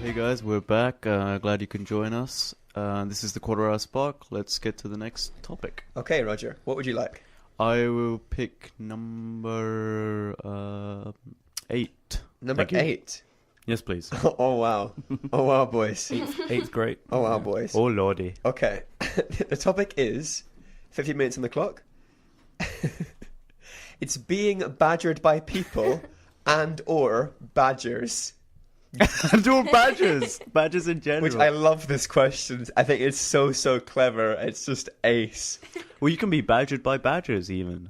Hey guys, we're back. Glad you can join us. This is the Quarter Hour Spark. Let's get to the next topic. Okay, Roger. What would you like? I will pick number 8. Number 8. Yes, please. Oh wow. Oh wow, boys. Eight's great. Oh wow, boys. Oh lordy. Okay. The topic is 50 minutes on the clock. It's being badgered by people and or badgers. And all badgers. Badgers in general. Which I love this question. I think it's so clever. It's just ace. Well, you can be badgered by badgers even.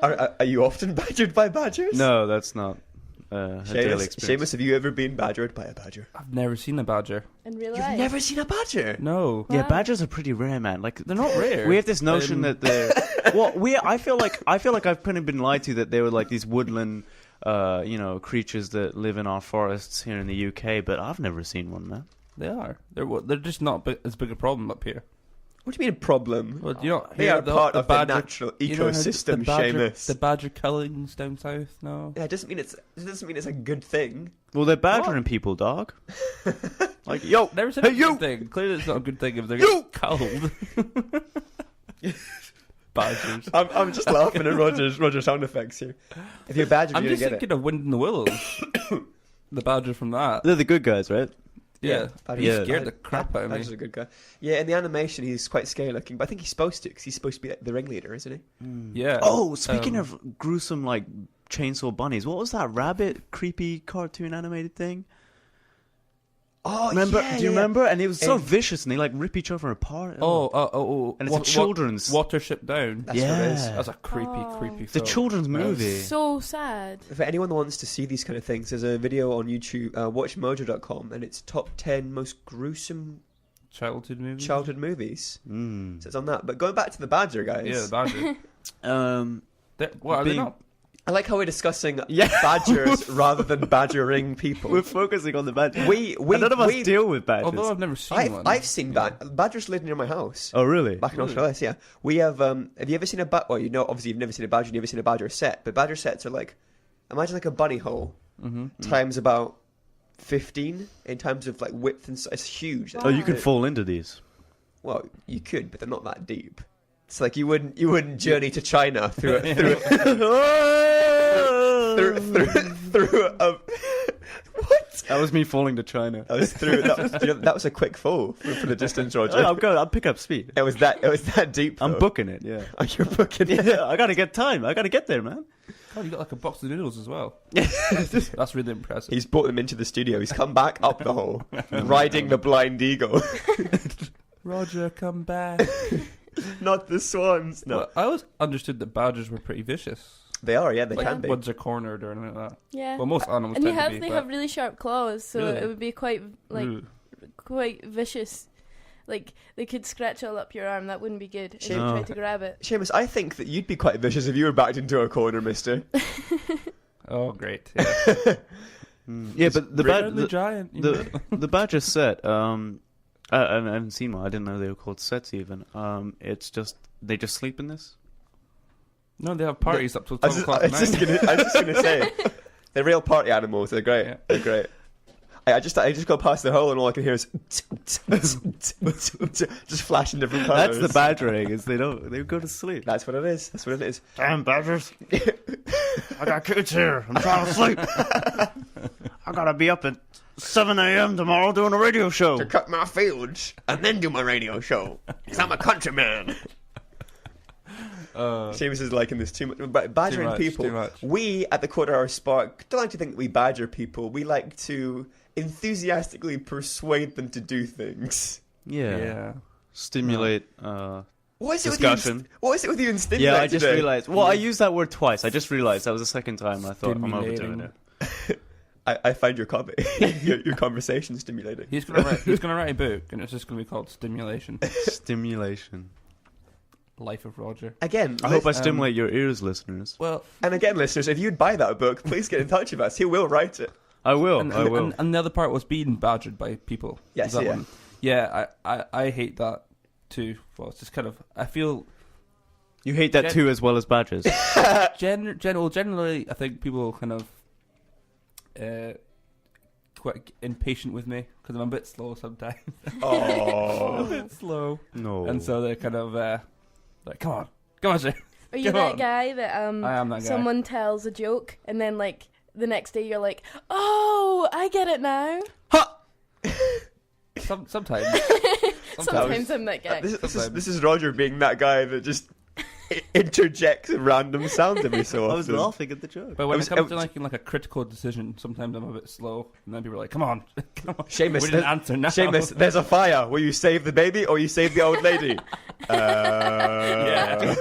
Are you often badgered by badgers? No, that's not a daily experience. Seamus, have you ever been badgered by a badger? I've never seen a badger. In real You've life? never seen a badger? No. Yeah, badgers are pretty rare, man. Like They're not rare. we have this notion that they're I feel like I've kind of been lied to that they were like these woodland creatures that live in our forests here in the UK, but I've never seen one, man. They are. They're just not as big a problem up here. What do you mean a problem? Well, you know, They here, are part of the natural ecosystem, Seamus. The badger killings down south. No. Yeah, it doesn't mean it's a good thing. Well, they're badgering people, dog. Like, yo, Never said hey, a you! good thing. Clearly, it's not a good thing if they're You! culled. Badgers. I'm just laughing at Roger's sound effects here. If you're badgered, I'm you're just gonna get thinking of Wind in the Willows. The badger from that. They're the good guys, right? Yeah. Badgers- He scared the crap out of me. Badger's a good guy. Yeah, in the animation, he's quite scary looking, but I think he's supposed to, because he's supposed to be like, the ringleader, isn't he? Yeah. Oh, speaking of gruesome, like, chainsaw bunnies, what was that rabbit creepy cartoon animated thing? Oh, Remember? yeah, Do you yeah. remember? And it was so Um, vicious, and they like rip each other apart. And it's a children's. Watership Down. That's what it is. Yeah. That's a creepy It's a film. children's movie. So sad. For anyone that wants to see these kind of things, there's a video on YouTube, watchmojo.com, and it's top 10 most gruesome Childhood movie. childhood movies. Mm. So it's on that. But going back to the badger, guys. Yeah, the badger. What are they Being- not? I like how we're discussing Yeah. badgers rather than badgering people. We're focusing on the badger. We None of us deal with badgers. Although I've never seen one. I've seen badgers live near my house. Oh, really? Back in Australia, yeah. We have you ever seen a badger? Well, obviously you've never seen a badger, you've never seen a badger set, but badger sets are like, imagine like a bunny hole times about 15 in terms of like width and size. It's huge. Oh, you can fall into these. Well, you could, but they're not that deep. It's like you wouldn't journey to China through a what? That was me falling to China. That was a quick fall for the distance, Roger. I'm going. I'll pick up speed. It was that deep. I'm though. booking it. Yeah. Oh, you're booking it. Yeah. I gotta get time. I gotta get there, man. Oh, you got like a box of noodles as well. That's really impressive. He's brought them into the studio. He's come back up the hole, riding the blind eagle. Roger, come back. Not the swans. No, Well, I always understood that badgers were pretty vicious. they are. Yeah, they Like can be. once they're cornered or anything like that. Yeah. Well, most animals and tend to be. they but- have really sharp claws, so Really? it would be quite Ooh. quite vicious. Like they could scratch all up your arm. That wouldn't be good if you No. tried to grab it. Seamus, I think that you'd be quite vicious if you were backed into a corner, Mister. Oh, great. Yeah. Yeah, but the giant. you know. the badger set. I haven't seen one. I didn't know they were called sets even. It's just they just sleep in this. No, they have parties up till I 12 was o'clock at just night. gonna say, they're real party animals. They're great. Yeah. They're great. I just go past the hole and all I can hear is just flashing different colours. That's the badgering. Is they go to sleep. That's what it is. That's what it is. Damn badgers! I got kids here. I'm trying to sleep. I gotta be up at 7 a.m. tomorrow doing a radio show. To cut my fields and then do my radio show. Because I'm a countryman. Seamus is liking this too much. But badgering people, too much. we at the Quarter Hour Spark don't like to think that we badger people. We like to enthusiastically persuade them to do things. Yeah. Yeah. Stimulate. What is Discussion. What is it with you and stimulate Yeah, I just today? realized. Well, I used that word twice. I just realized that was the second time. I thought I'm overdoing it. I find your your conversation stimulating. He's gonna write a book, and it's just gonna be called Stimulation. Stimulation. Life of Roger. Again, I hope I stimulate your ears, listeners. Well, and again, listeners, if you'd buy that book, please get in touch with us. He will write it. I will. and, I and, will. and, and the other part was being badgered by people. Yes, Is that yeah. one? Yeah, I hate that too. Well, it's just kind of, I feel You hate that too, as well as badgers. generally, I think people kind of quite impatient with me because I'm a bit slow sometimes. Oh. I'm a bit slow. No. And so they're kind of like, come on, Jay. Are you Come that on. guy that I am that guy. someone tells a joke and then like the next day you're like, oh, I get it now. Sometimes. Sometimes I'm that guy. This is Roger being that guy that just interjects random sounds every so I was often. laughing at the joke. But when was- it comes to making like a critical decision, sometimes I'm a bit slow, and then people are like, "Come on, come on, Seamus, we didn't answer now." Seamus, there's a fire. Will you save the baby or you save the old lady? Yeah.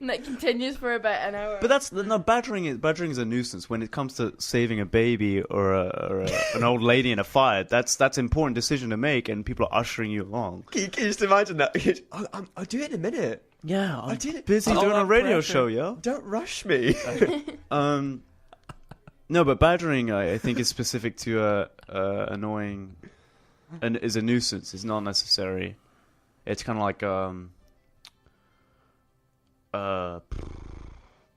And that continues for about an hour. But badgering is a nuisance when it comes to saving a baby or an old lady in a fire. That's an important decision to make, and people are ushering you along. Can you just imagine that? I'll do it in a minute. Yeah, I did it. busy All doing a that radio pressure. show, yo. Don't rush me. No, but badgering I think is specific to annoying, and is a nuisance. It's not necessary. It's kind of like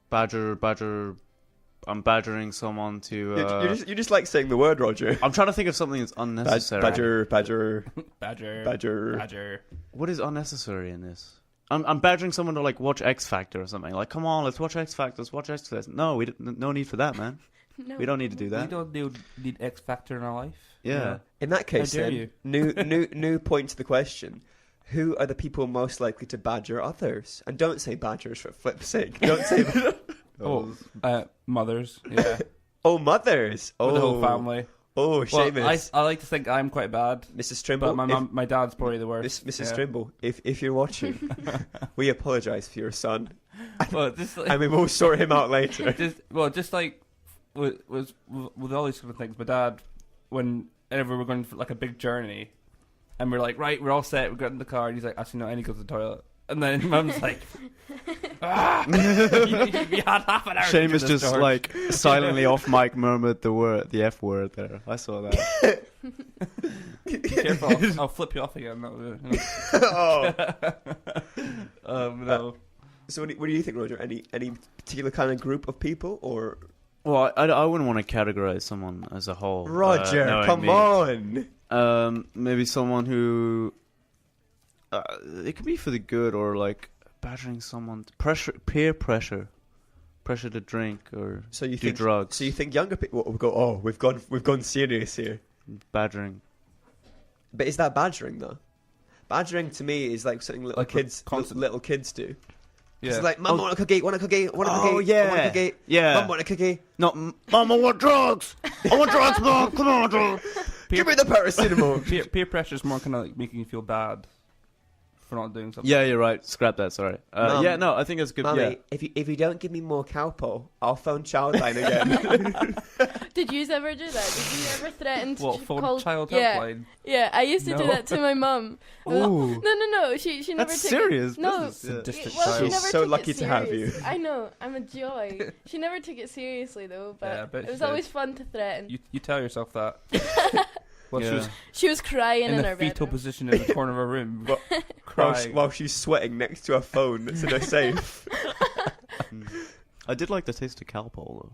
badger. I'm badgering someone to. you just like saying the word, Roger. I'm trying to think of something that's unnecessary. Badger. Badger. What is unnecessary in this? I'm badgering someone to like watch X Factor or something. Like, come on, let's watch X Factor. Let's watch X Factor. No, no need for that, man. No. We don't need to do We that. don't need X Factor in our life. Yeah. In that case, How dare then, you? new point to the question: who are the people most likely to badger others? And don't say badgers for flip's sake. Don't say that. Mothers. Yeah. Oh, mothers. Oh, With the whole family. Oh, Well, Seamus. I like to think I'm quite bad, Mrs. Trimble. but my dad's probably the worst. Mrs. Yeah. Trimble, if you're watching, we apologise for your son, Well, just like, and we will sort him out later. just like with all these sort of things. My dad, whenever we're going for like a big journey, and we're like, right, we're all set, we got in the car, and he's like, actually no, I need to go to the toilet. And then Mum's like, you had half an hour. to do Seamus this, just George. like silently off mic murmured the F word there. I saw that. Be careful, I'll flip you off again. Oh. No. So, what do you think, Roger? Any particular kind of group of people, or Well, I wouldn't want to categorize someone as a whole. Roger? knowing Come me. on. Maybe someone who it could be for the good, or like badgering someone, peer pressure to drink or So you do think drugs. So you think younger people will go? Oh, we've gone serious here. Badgering. But is that badgering though? Badgering to me is like something little Like kids constant- little kids do. Yeah. It's like, Mum, want a cookie? Want a cookie? Want a Oh, cookie? yeah. I want a cookie? Yeah. Mum, want a cookie? Not, Mum, I want drugs. I want drugs, Mum. Come on, drugs. Give me the paracetamol. peer pressure is more kind of like making you feel bad for not doing something. Yeah, you're right. Scrap that. Sorry. Mum, Yeah, no, I think that's good. Mummy, Yeah. if you don't give me more cowpole, I'll phone Childline again. Did you ever do that? Did you ever threaten to What, phone call child yeah. helpline? Yeah, I used to do No. that to my mum. Ooh. No. She never That's took serious It, no, business, yeah. Sadistic well, she child. She's never so took lucky it to have serious. you. I know, I'm a joy. She never took it seriously though, Yeah, I but bet it she was did. always fun to threaten. You tell yourself that. Well, she Yeah. was She was crying in in the her fetal bedroom. position in the corner of her room, while, crying. while she's sweating next to a phone that's in a safe. I did like the taste of Calpol though.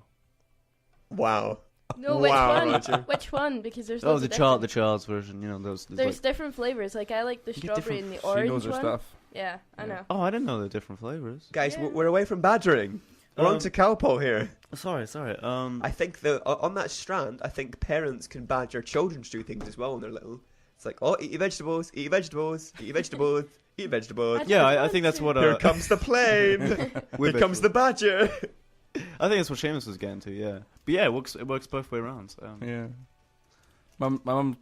Wow. No, which Wow, one? Roger. Which one? Because there's Oh, loads the of different- child's version. You know those. There's like, different flavors. Like I like the You get strawberry and the She orange knows her one. stuff. Yeah, I Yeah. know. oh, I didn't know the different flavors. Guys, Yeah. we're away from badgering. We're on to cowpole here. Sorry. I think on that strand, I think parents can badger children to do things as well when they're little. It's like, oh, eat your vegetables, eat your vegetables, eat your vegetables, eat your vegetables. Yeah, I think that's what. Here comes the plane. Here comes the badger. I think that's what Seamus was getting to. Yeah, but yeah, it works both way around. So. Yeah. My mum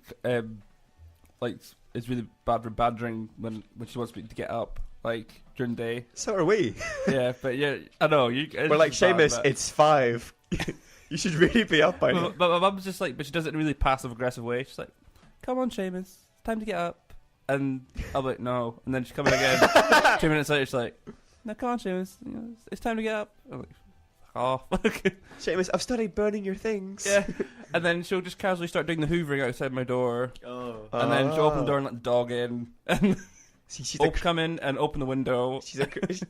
like is really bad for badgering when she wants me to get up like during the day. So are we. Yeah, but yeah, I know you. We're like, Seamus, it's 5. You should really be up by now. But my mum's just like, but she does it in a really passive aggressive way. She's like, "Come on, Seamus, it's time to get up." And I'm like, "No," and then she's coming again. 2 minutes later, she's like, "No, come on, Seamus, it's time to get up." I'm like, "Oh, fuck." Seamus, I've started burning your things. Yeah. And then she'll just casually start doing the hoovering outside my door. Oh. And then she'll open the door and let the dog in. And She's come in and open the window.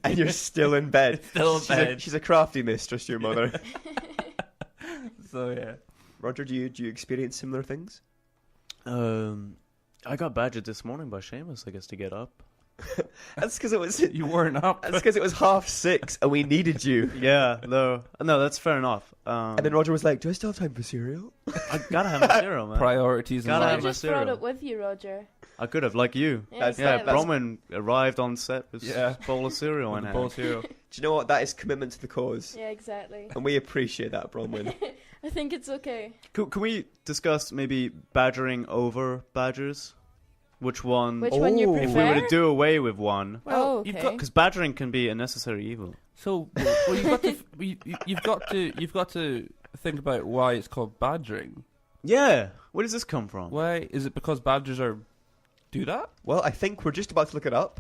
and you're still in bed. Still in bed. She's a crafty mistress, your mother. So, yeah. Roger, do you experience similar things? I got badgered this morning by Seamus, I guess, to get up. That's because it was. You weren't up. That's because it was 6:30 and we needed you. Yeah, no, that's fair enough. And then Roger was like, "Do I still have time for cereal?" I gotta have my cereal, man. Priorities. Gotta I have my just brought cereal. it with you, Roger. I could have, like you. That's- Yeah, exactly. Bronwyn arrived on set with Yeah. a bowl of cereal in With a hand. bowl of cereal. Do you know what? That is commitment to the cause, Yeah, exactly. and we appreciate that, Bronwyn. I think it's okay. Can we discuss maybe badgering over badgers? Which one? Which one you Ooh. If prefer? we were to do away with one, Oh, okay. you've got because badgering can be a necessary evil. so well, you've got to think about why it's called badgering. Yeah, where does this come from? Why is it because badgers do that? Well, I think we're just about to look it up.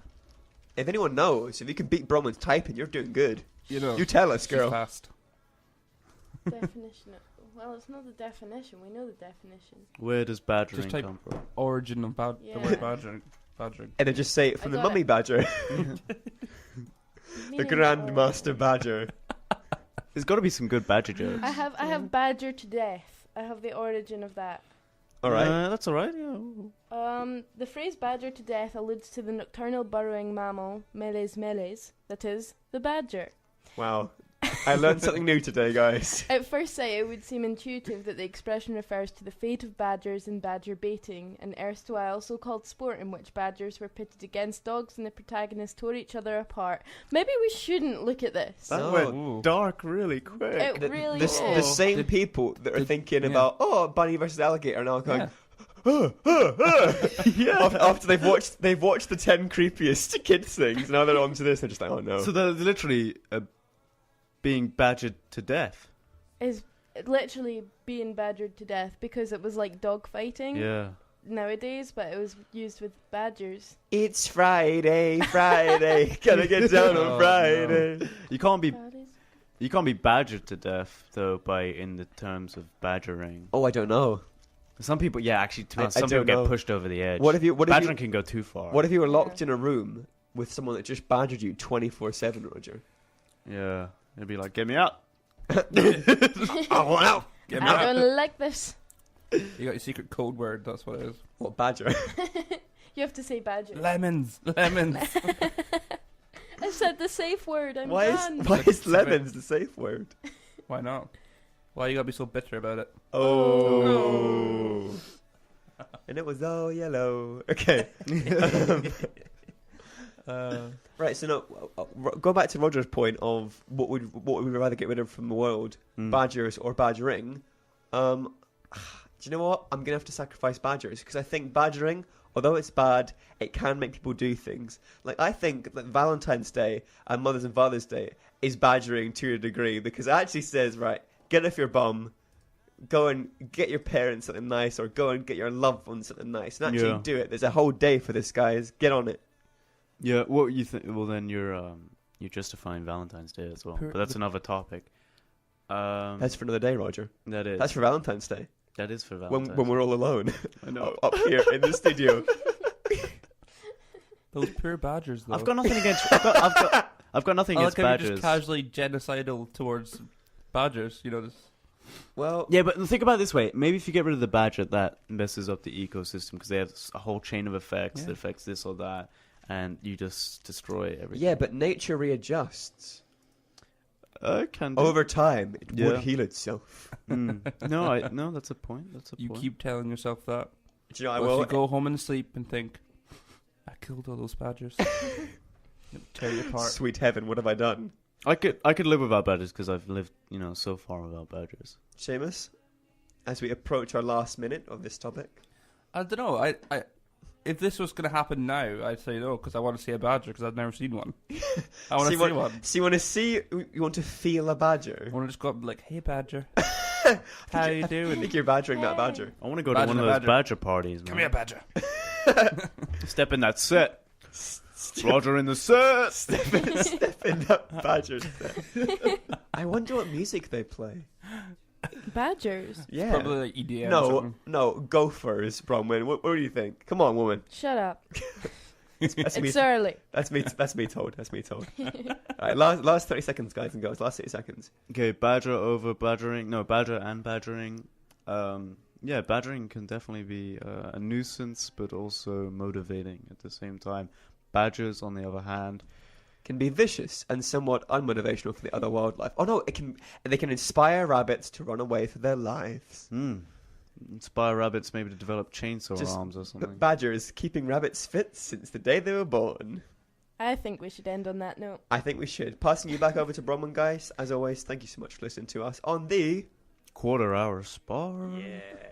If anyone knows, if you can beat Bronwyn's typing, you're doing good. You know, You tell us, she's girl. fast. Definition. Well, it's not the definition. We know the definition. Where does badgering Just type- come from? Origin of the Yeah. word badgering. Badgering. And then just say it from I the got mummy it. badger, Meaning the Grandmaster or- Badger. There's got to be some good badger jokes. I have badger to death. I have the origin of that. All right. That's all right. Yeah. The phrase badger to death alludes to the nocturnal burrowing mammal, Meles meles, that is, the badger. Wow. I learned something new today, guys. At first sight, it would seem intuitive that the expression refers to the fate of badgers in badger baiting, an erstwhile so-called sport in which badgers were pitted against dogs and the protagonists tore each other apart. Maybe we shouldn't look at this. That No. went Ooh. dark really quick. It really the is. same Did- people that are did- thinking yeah. about, bunny versus alligator, are now going, Yeah. after they've watched the 10 creepiest kids things. Now they're on to this. They're just like, oh no. So they're literally being badgered to death. Is literally being badgered to death because it was like dog fighting Yeah. nowadays, but it was used with badgers. It's Friday, Friday. Gotta get down Oh, on Friday. You can't be That is- badgered to death though by in the terms of badgering. Oh, I don't know. Some people, yeah, actually, to be honest, I some people don't know. get pushed over the edge. What if you badgering can go too far. what if you were locked Yeah. in a room with someone that just badgered you 24/7, Roger? Yeah, it'd be like, get me out. I want out. Get me I out. don't like this. You got your secret code word. That's what it is. What badger? You have to say badger. Lemons. Lemons. I said the safe word. I'm why done. is It's a bit- lemons the safe word? Why not? Why you gotta be so bitter about it? Oh. And it was all yellow. Okay. Right. So no. Go back to Roger's point of what would we rather get rid of from the world, Mm. badgers or badgering. Do you know what? I'm gonna have to sacrifice badgers because I think badgering, although it's bad, it can make people do things. Like I think that Valentine's Day and Mother's and Father's Day is badgering to a degree because it actually says, right, get off your bum, go and get your parents something nice, or go and get your loved ones something nice, and actually Yeah. do it. There's a whole day for this, guys. Get on it. Yeah, what you think? Well, then you're justifying Valentine's Day as well, Per- but that's another topic. That's for another day, Roger. That is. That's for Valentine's Day That is for when Valentine's. we're all alone I know. up here in the studio. Those poor badgers, though. I've got nothing against. I've got nothing I against like how you're badgers. just casually genocidal towards badgers. You know, just Well, Yeah, but think about it this way. Maybe if you get rid of the badger, that messes up the ecosystem because they have a whole chain of effects Yeah. that affects this or that, and you just destroy everything. yeah, but nature readjusts Can do. over time. It Yeah. would heal itself. No, that's a point. That's a you point. keep telling yourself that. Do you know? I Well, will. if you go home and sleep and think, I killed all those badgers. It'll tear you apart. Sweet heaven, what have I done? I could live without badgers because I've lived, so far without badgers. Seamus, as we approach our last minute of this topic, I don't know. I if this was going to happen now, I'd say no because I want to see a badger because I've never seen one. I want to see one. So you want to see? You want to feel a I badger? want to just go up and be like, hey badger, how you I doing? think you're badgering that badger. I want to go Badger to one the of those badger. badger parties, man. Come here, badger. Step in that set. Roger in the set. Step in that badger set. I wonder what music they play. Badgers. Yeah. Probably like EDM. or No, something. no, gophers, Bronwyn. What do you think? Come on, woman. Shut up. That's me. It's early. That's me told. That's me told. All right, last 30 seconds, guys and girls. Last 30 seconds. Okay, badger over badgering. No, badger and badgering. Yeah, badgering can definitely be a nuisance, but also motivating at the same time. Badgers, on the other hand, Can be vicious and somewhat unmotivational for the other wildlife. Oh no, they can inspire rabbits to run away for their lives. inspire rabbits maybe to develop chainsaw Just arms or something. Badgers keeping rabbits fit since the day they were born. I think we should end on that note. I think we should. Passing you back over to Bronwyn, guys. As always, thank you so much for listening to us on the Quarter hour spar. Yeah.